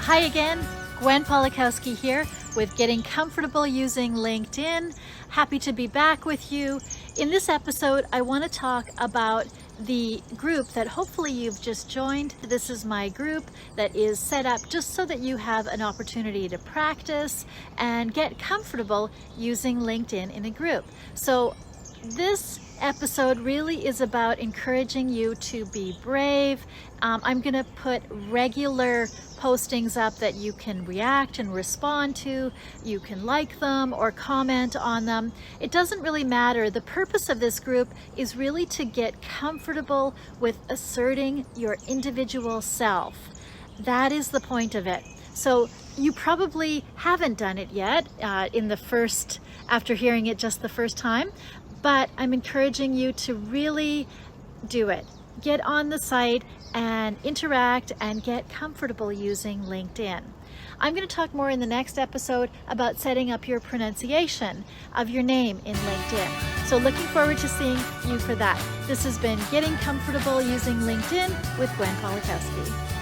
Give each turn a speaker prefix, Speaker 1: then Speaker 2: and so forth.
Speaker 1: Hi again, Gwen Polakowski here with Getting Comfortable Using LinkedIn. Happy to be back with you. In this episode, I want to talk about the group that hopefully you've just joined. This is my group that is set up just so that you have an opportunity to practice and get comfortable using LinkedIn in a group. So this episode really is about encouraging you to be brave. I'm going to put regular postings up that you can react and respond to. You can like them or comment on them. It doesn't really matter. The purpose of this group is really to get comfortable with asserting your individual self. That is the point of it. So you probably haven't done it yet after hearing it just the first time, but I'm encouraging you to really do it. Get on the site and interact and get comfortable using LinkedIn. I'm going to talk more in the next episode about setting up your pronunciation of your name in LinkedIn. So looking forward to seeing you for that. This has been Getting Comfortable Using LinkedIn with Gwen Polakowski.